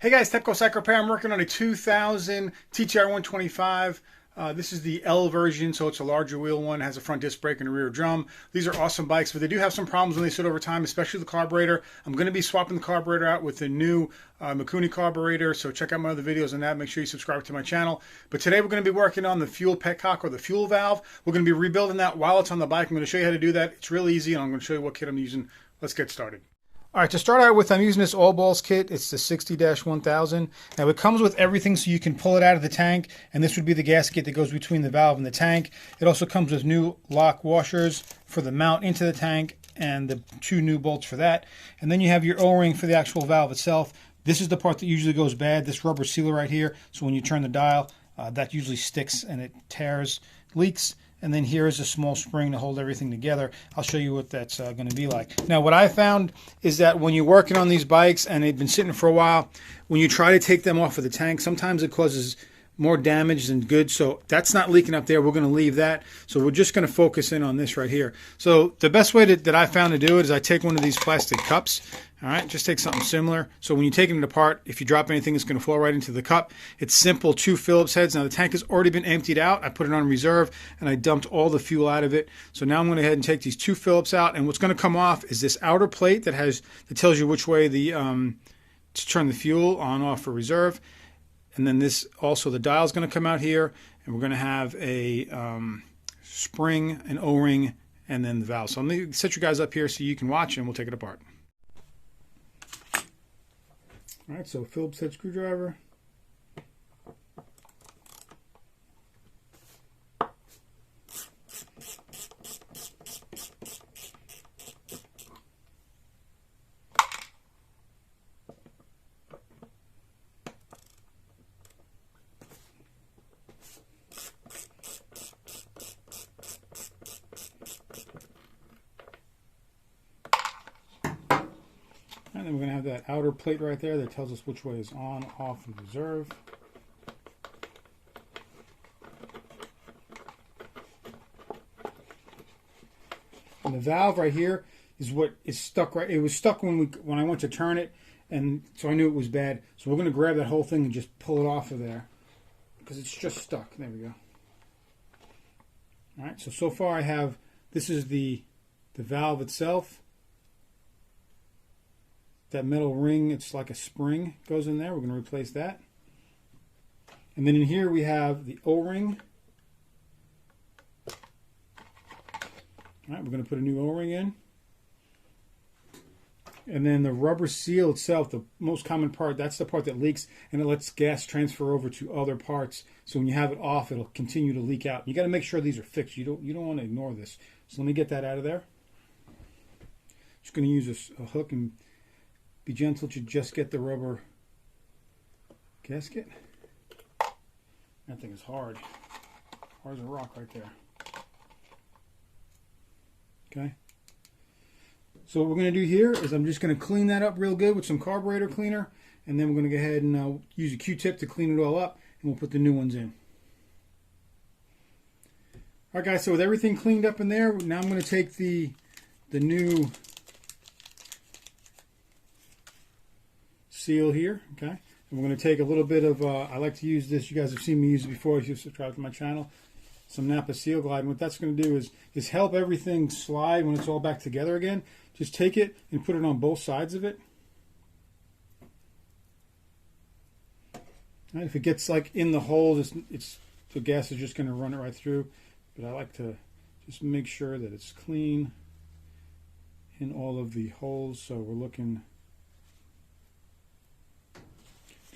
Hey guys, Tepcocyclerepair. I'm working on a 2000 TTR 125. This is the L version, so it's a larger wheel one. It has a front disc brake and a rear drum. These are awesome bikes, but they do have some problems when they sit over time, especially the carburetor. I'm going to be swapping the carburetor out with the new Mikuni carburetor, so check out my other videos on that. Make sure you subscribe to my channel. But today we're going to be working on the fuel petcock, or the fuel valve. We're going to be rebuilding that while it's on the bike. I'm going to show you how to do that. It's real easy, and I'm going to show you what kit I'm using. Let's get started. All right, to start out with, I'm using this all balls kit. It's the 60-1000. Now it comes with everything, so you can pull it out of the tank, and this would be the gasket that goes between the valve and the tank. It also comes with new lock washers for the mount into the tank and the two new bolts for that. And then you have your O-ring for the actual valve itself. This is the part that usually goes bad, this rubber sealer right here. So when you turn the dial, that usually sticks and it tears, leaks. And then here is a small spring to hold everything together. I'll show you what that's going to be like. Now, what I found is that when you're working on these bikes and they've been sitting for a while, when you try to take them off of the tank, sometimes it causes more damage than good. So that's not leaking up there. We're going to leave that. So we're just going to focus in on this right here. So the best way that I found to do it is I take one of these plastic cups. All right, just take something similar. So when you take it apart, if you drop anything, it's going to fall right into the cup. It's simple, 2 Phillips heads. Now the tank has already been emptied out. I put it on reserve and I dumped all the fuel out of it. So now I'm going to go ahead and take these 2 Phillips out. And what's going to come off is this outer plate that tells you which way to turn the fuel on, off, for reserve. And then this also, the dial is going to come out here, and we're going to have a spring, an O-ring, and then the valve. So I'm going to set you guys up here so you can watch, and we'll take it apart. All right, so Phillips head screwdriver. And then we're going to have that outer plate right there that tells us which way is on, off, and reserve. And the valve right here is what is stuck right. It was stuck when I went to turn it, and so I knew it was bad. So we're going to grab that whole thing and just pull it off of there because it's just stuck. There we go. All right. So far I have, this is the valve itself. That metal ring, it's like a spring, goes in there. We're going to replace that. And then in here we have the O-ring. All right, we're going to put a new O-ring in. And then the rubber seal itself, the most common part, that's the part that leaks, and it lets gas transfer over to other parts. So when you have it off, it'll continue to leak out. You got to make sure these are fixed. You don't want to ignore this. So let me get that out of there. Just going to use a hook and be gentle to just get the rubber gasket. That thing is hard. Hard as a rock right there. Okay. So what we're going to do here is I'm just going to clean that up real good with some carburetor cleaner, and then we're going to go ahead and use a Q-tip to clean it all up, and we'll put the new ones in. All right, guys. So with everything cleaned up in there, now I'm going to take the new seal here, okay? And we're going to take a little bit of, I like to use this, you guys have seen me use it before if you subscribe to my channel, some Napa Seal Glide. And what that's going to do is help everything slide when it's all back together again. Just take it and put it on both sides of it. Right, if it gets like in the holes, the gas is just going to run it right through. But I like to just make sure that it's clean in all of the holes, so we're looking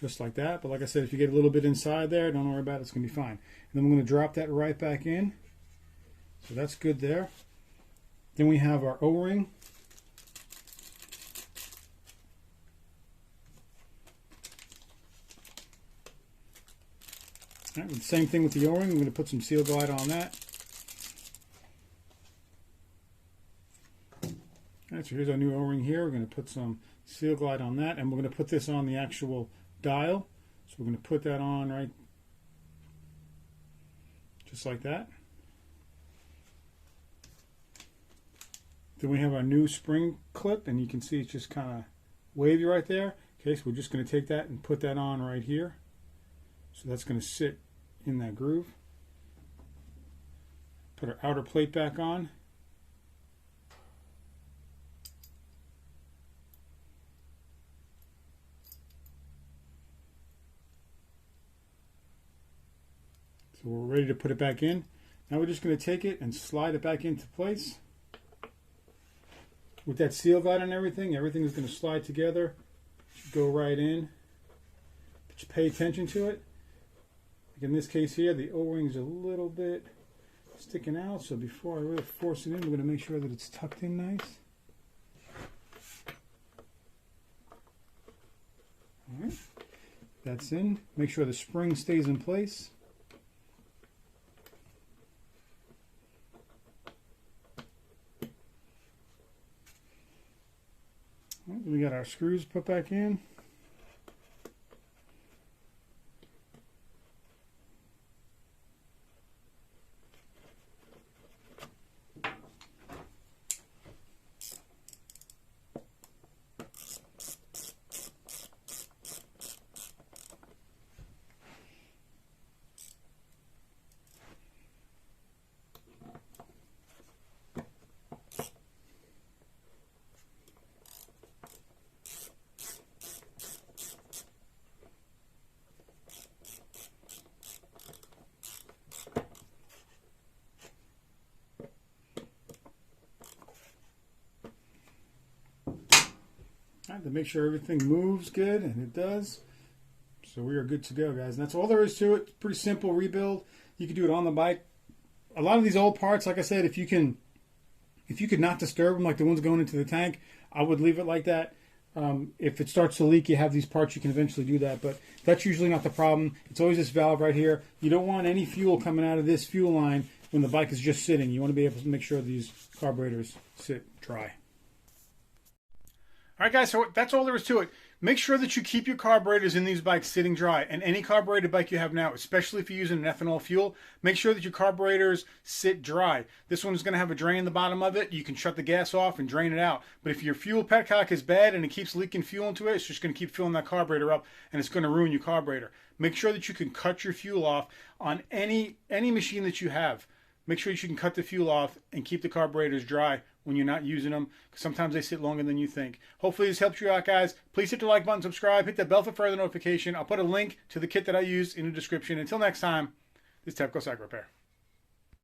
just like that. But like I said, if you get a little bit inside there, don't worry about it, it's going to be fine. And then we're going to drop that right back in. So that's good there. Then we have our O-ring. All right, same thing with the O-ring. We're going to put some Seal Glide on that. All right, so here's our new O-ring here. We're going to put some Seal Glide on that, and we're going to put this on the actual dial. So we're going to put that on right just like that. Then we have our new spring clip, and you can see it's just kind of wavy right there. Okay, so we're just going to take that and put that on right here. So that's going to sit in that groove. Put our outer plate back on. So we're ready to put it back in. Now we're just going to take it and slide it back into place. With that seal guide and everything is going to slide together. Go right in. Just pay attention to it. Like in this case here, the O-ring's a little bit sticking out, so before I really force it in, we're going to make sure that it's tucked in nice. All right, that's in. Make sure the spring stays in place. All right, we got our screws put back in. To make sure everything moves good, and it does. So we are good to go, guys. And that's all there is to it. Pretty simple rebuild. You can do it on the bike. A lot of these old parts, like I said, if you could not disturb them like the ones going into the tank, I would leave it like that. If it starts to leak, you have these parts, you can eventually do that, but that's usually not the problem. It's always this valve right here. You don't want any fuel coming out of this fuel line when the bike is just sitting. You want to be able to make sure these carburetors sit dry. All right, guys, so that's all there is to it. Make sure that you keep your carburetors in these bikes sitting dry. And any carbureted bike you have now, especially if you're using an ethanol fuel, make sure that your carburetors sit dry. This one's going to have a drain in the bottom of it. You can shut the gas off and drain it out. But if your fuel petcock is bad and it keeps leaking fuel into it, it's just going to keep filling that carburetor up, and it's going to ruin your carburetor. Make sure that you can cut your fuel off on any machine that you have. Make sure you can cut the fuel off and keep the carburetors dry when you're not using them, because sometimes they sit longer than you think. Hopefully this helps you out, guys. Please hit the like button, subscribe, hit that bell for further notification. I'll put a link to the kit that I use in the description. Until next time, this is Tepcocyclerepair.